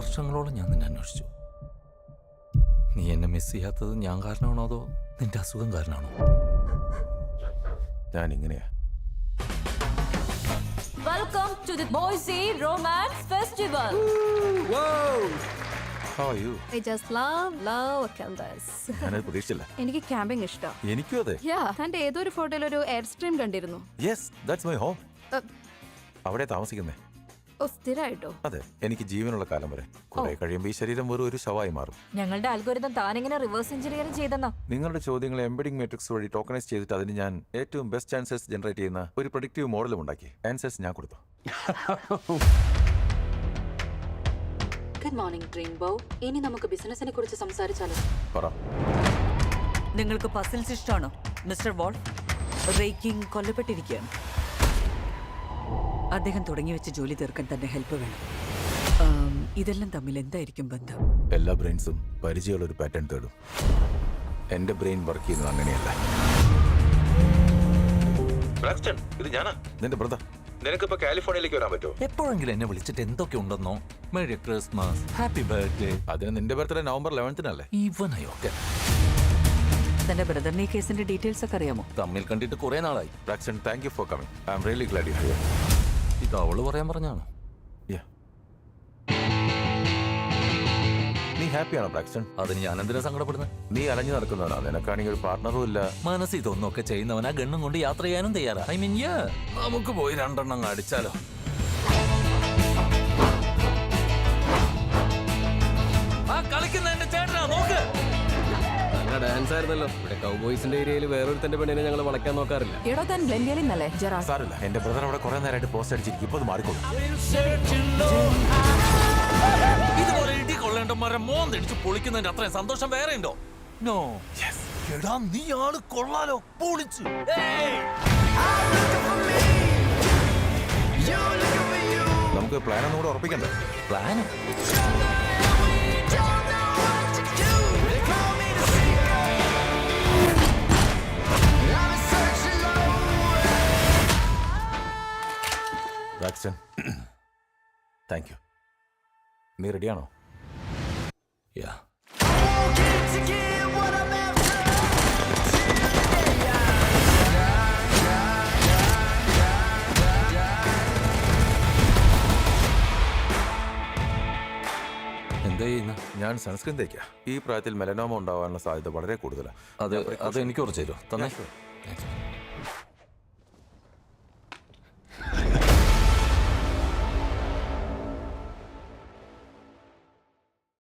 വർഷങ്ങളോളം ഞാൻ നിന്നെ അന്വേഷിച്ചു. നീ എന്നെ മിസ് ചെയ്യാത്തത് ഞാൻ കാരണമാണോ അതോ നിന്റെ അസുഖം കാരണമാണോ? ഞാൻ ഇങ്ങനെയാ. Welcome to the Boise Romance Festival. How are you? I just love campus. ഞാനത് പ്രതീക്ഷിച്ചില്ല. എനിക്ക് ക്യാമ്പിംഗ് ഇഷ്ടം. എനിക്കും അതെ. തന്റെ ഏതൊരു ഫോട്ടോയിൽ ഒരു എയർ സ്ട്രീം കണ്ടിരുന്നു. Yes, that's my home. അവിടെ താമസിക്കുന്നേ. സ്ഥിരമായിട്ടോ? അതെ, എനിക്ക് ജീവനുള്ള കാലം വരെ. കുറെ കഴിയുമ്പോൾ ഈ ശരീരം വെറും ഒരു ശവമായി മാറും. ഞങ്ങളുടെ അൽഗോരിതം താനെങ്ങനെ റിവേഴ്സ് എഞ്ചിനീയറിംഗ് ചെയ്തെന്നോ? നിങ്ങളുടെ ചോദ്യങ്ങൾ എംബഡിംഗ് മാട്രിക്സ് വഴി ടോക്കണൈസ് ചെയ്തിട്ട് അതിന് ഞാൻ ഏറ്റവും ബെസ്റ്റ് ആൻസേഴ്സ് ജനറേറ്റ് ചെയ്യുന്ന ഒരു പ്രൊഡിക്റ്റീവ് മോഡലും ഉണ്ടാക്കി. ആൻസേഴ്സ് ഞാൻ കൊടുത്തു. ഗുഡ് മോർണിംഗ് ഡ്രീം ബോ. ഇനി നമുക്ക് ബിസിനസിനെ കുറിച്ച് സംസാരിച്ചാലോ? പറ. നിങ്ങൾക്ക് പസിൽസ് ഇഷ്ടമാണോ മിസ്റ്റർ വോൾ? റേക്കിംഗ് കൊല്ലപ്പെട്ടിരിക്കുകയാണ്. അദ്ദേഹം തുടങ്ങി വെച്ച ജോലി തീർക്കാൻ തന്നെ ഹെൽപ്പ് വേണം. ഇതെല്ലാം തമ്മിൽ എന്തായിരിക്കും ബന്ധം? എല്ലാ ബ്രെയിൻസും പരിചയമുള്ള ഒരു പാറ്റേൺ തേടും. എന്റെ ബ്രെയിൻ വർക്ക് ചെയ്യുന്നത് അങ്ങനെയല്ല. ഇത് ഞാനാ, നിന്റെ ബ്രദർ. നിനക്കിപ്പോ കാലിഫോർണിയയിലേക്ക് വരാൻ പറ്റുമോ? എപ്പോഴെങ്കിലും എന്നെ വിളിച്ചിട്ട് എന്തൊക്കെ ഉണ്ടെന്നോ? Merry Christmas, happy birthday. അതിന് നിന്റെ ബർത്ത്ഡേ നവംബർ 11 ഇവനയൊക്കെ തന്റെ ബ്രദറിന് ഈ കേസിന്റെ ഡീറ്റെയിൽസ് ഒക്കെ അറിയാമോ? തമ്മിൽ കണ്ടിട്ട് കുറെ നാളായി. Braxton, thank you for coming. I am really glad you here. ഇത് അവള് പറയാൻ പറഞ്ഞാണോ? നീ ഹാപ്പിയാണോ ബ്രാക്സൺ? അതിന് ഞാൻ എന്തിനാ സങ്കടപ്പെടുന്നത്? നീ അലഞ്ഞു നടക്കുന്നവനാ. നിനക്കാണെങ്കിൽ ഒരു പാർട്ണറും ഇല്ല. മനസ്സിൽ ഇതൊന്നൊക്കെ ചെയ്യുന്നവനാ ഗണ്ണും കൊണ്ട് യാത്ര ചെയ്യാനും തയ്യാറാ. ഐ മീൻ നമുക്ക് പോയി 2 എണ്ണം അടിച്ചാലോ? ആ കളിക്കുന്ന എന്റെ ചേട്ടനാ, നോക്ക്. ഡാൻസ് ആയിരുന്നല്ലോ. ഇവിടെ കൗബോയ്സിന്റെ ഏരിയയിൽ വേറൊരുത്തന്റെ പെണ്ണിനെ ഞങ്ങൾ വളയ്ക്കാൻ നോക്കാറില്ല. എടോ താൻ ഗ്ലെൻഡേലിന്നല്ലേ ജെറാൾഡ്? സാരമില്ല, എന്റെ ബ്രദർ അവിടെ കുറെ നേരമായിട്ട് പോസ്റ്റ് അടിച്ചിരിക്കും. ഇപ്പൊ അത് മാറിക്കോളും. ഇതുപോലെ ഇടി കൊള്ളേണ്ടമാരെ മോന്തിടിച്ച് പൊളിക്കുന്നതിന്റെ അത്രയും സന്തോഷം വേറെ ഉണ്ടോ? നോ. എടാ നീ ആള് കൊള്ളാലോ, പൊളിച്ചു. നമുക്ക് പ്ലാൻ ഒന്നുകൂടെ ഉറപ്പിക്കണ്ടേ? പ്ലാനോ? ബ്രാക്സൺ, താങ്ക് യു. നീ റെഡിയാണോ? യാ. എന്താ ചെയ്യുന്ന? ഞാൻ സൺസ്ക്രീൻ തേക്കാം. ഈ പ്രായത്തിൽ മെലനോമ ഉണ്ടാവാനുള്ള സാധ്യത വളരെ കൂടുതലാണ്. അത് എനിക്ക് കുറച്ച് തരുമോ? തന്നെ.